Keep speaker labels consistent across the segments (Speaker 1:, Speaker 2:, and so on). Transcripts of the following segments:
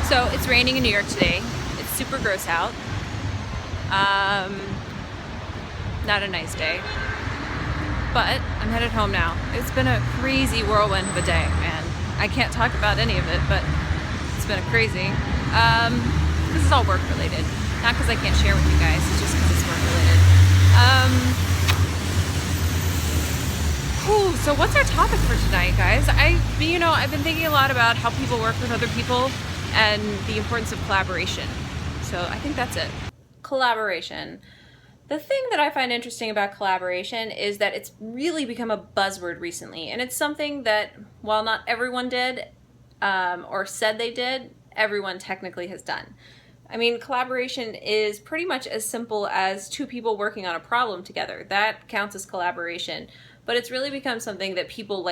Speaker 1: So it's raining in New York today. It's super gross out. Not a nice day. But I'm headed home now. It's been a crazy whirlwind of a day, man. I can't talk about any of it, but it's been a crazy. This is all work related. Not because I can't share with you guys, it's just because it's work related. So what's our topic for tonight, guys? I've been thinking a lot about how people work with other people and the importance of collaboration. So I think that's it. Collaboration. The thing that I find interesting about collaboration is that it's really become a buzzword recently, and it's something that, while not everyone did or said they did, everyone technically has done. I mean, collaboration is pretty much as simple as two people working on a problem together. That counts as collaboration. But it's really become something that people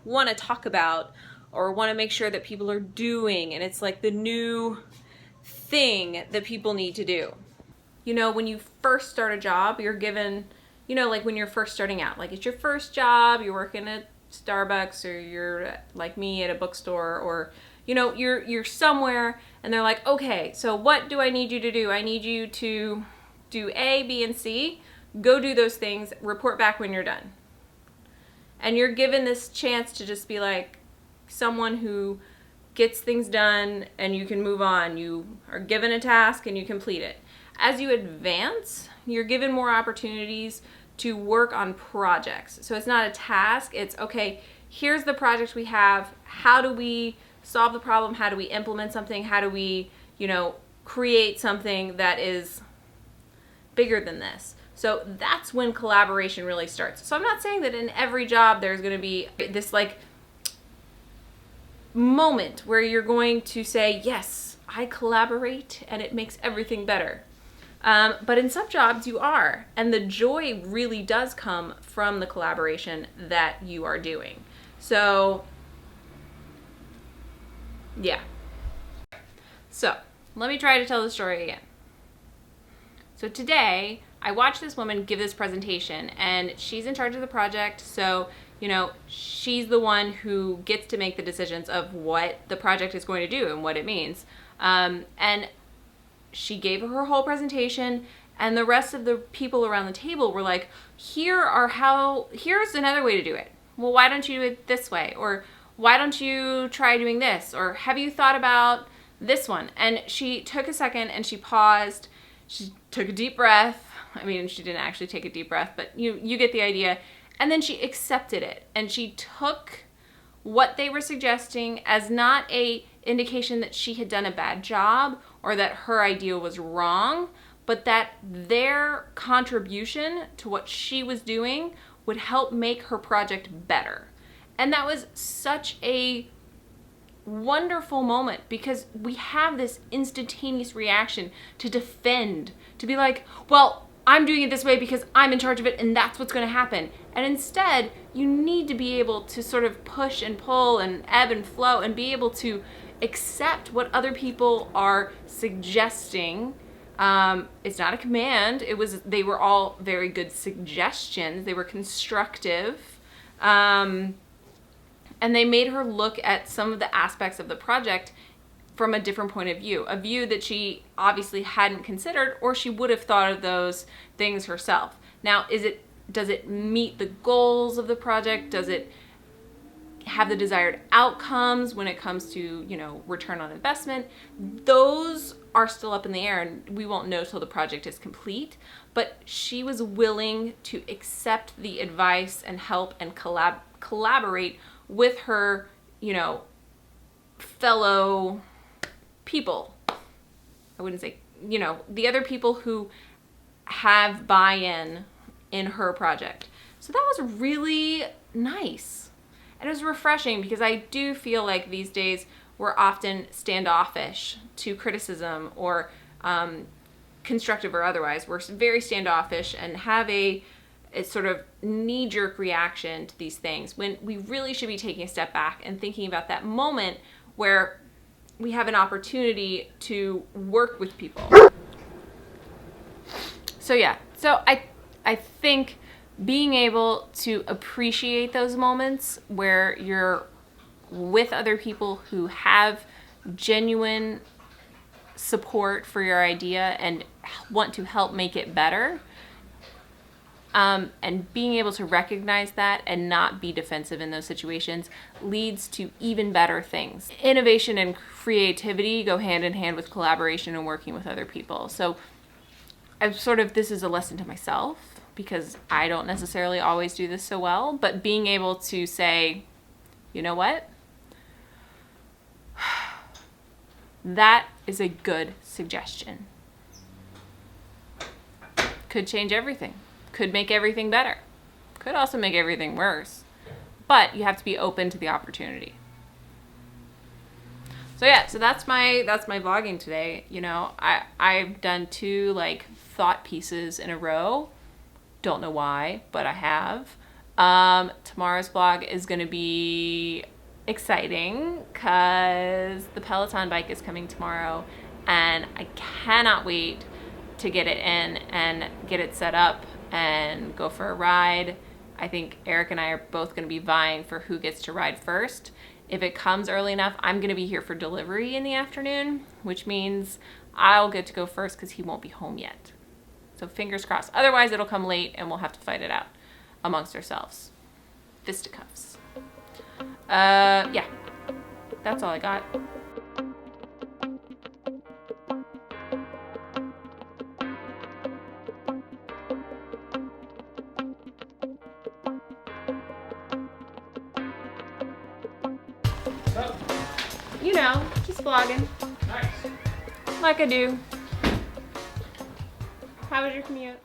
Speaker 1: want to talk about or want to make sure that people are doing, and it's like the new thing that people need to do. You know, when you first start a job, you're given, when you're first starting out, it's your first job, you're working at Starbucks, or you're like me at a bookstore, or you're somewhere, and they're like, okay, so what do I need you to do? I need you to do A, B, and C. Go do those things, report back when you're done. And you're given this chance to just be like someone who gets things done and you can move on. You are given a task and you complete it. As you advance, you're given more opportunities to work on projects. So it's not a task, it's okay, here's the project we have. How do we solve the problem? How do we implement something? How do we, create something that is bigger than this? So that's when collaboration really starts. So I'm not saying that in every job there's going to be this moment where you're going to say, yes, I collaborate and it makes everything better. But in some jobs you are, and the joy really does come from the collaboration that you are doing. So yeah. So let me try to tell the story again. So today I watched this woman give this presentation, and she's in charge of the project, so she's the one who gets to make the decisions of what the project is going to do and what it means. And she gave her whole presentation, and the rest of the people around the table were like, here's another way to do it. Well, why don't you do it this way? Or why don't you try doing this? Or have you thought about this one? And she took a second and she paused. She took a deep breath. I mean, she didn't actually take a deep breath, but you get the idea. And then she accepted it, and she took what they were suggesting as not a indication that she had done a bad job or that her idea was wrong, but that their contribution to what she was doing would help make her project better. And that was such a wonderful moment, because we have this instantaneous reaction to defend, to be like, well, I'm doing it this way because I'm in charge of it and that's what's going to happen. And instead, you need to be able to sort of push and pull and ebb and flow and be able to accept what other people are suggesting. It's not a command. They were all very good suggestions. They were constructive. And they made her look at some of the aspects of the project from a different point of view, a view that she obviously hadn't considered, or she would have thought of those things herself. Now, does it meet the goals of the project? Does it have the desired outcomes when it comes to, return on investment? Those are still up in the air, and we won't know till the project is complete. But she was willing to accept the advice and help and collaborate with her, fellow people. I wouldn't say, the other people who have buy-in in her project. So that was really nice. And it was refreshing, because I do feel like these days we're often standoffish to criticism, or constructive or otherwise. We're very standoffish and have a sort of knee-jerk reaction to these things, when we really should be taking a step back and thinking about that moment where we have an opportunity to work with people. So yeah, so I think being able to appreciate those moments where you're with other people who have genuine support for your idea and want to help make it better. And being able to recognize that and not be defensive in those situations leads to even better things. Innovation and creativity go hand in hand with collaboration and working with other people. So this is a lesson to myself because I don't necessarily always do this so well, but being able to say, you know what? That is a good suggestion. Could change everything. Could make everything better. Could also make everything worse. But you have to be open to the opportunity. So yeah, so that's my vlogging today. You know, I've done 2 like thought pieces in a row. Don't know why, but I have. Tomorrow's vlog is going to be exciting because the Peloton bike is coming tomorrow and I cannot wait to get it in and get it set up and go for a ride. I think Eric and I are both going to be vying for who gets to ride first. If it comes early enough, I'm going to be here for delivery in the afternoon, which means I'll get to go first because he won't be home yet. So fingers crossed. Otherwise, it'll come late and we'll have to fight it out amongst ourselves. Fisticuffs. Yeah, that's all I got. You know, just vlogging.
Speaker 2: Nice.
Speaker 1: Like I do. How was your commute?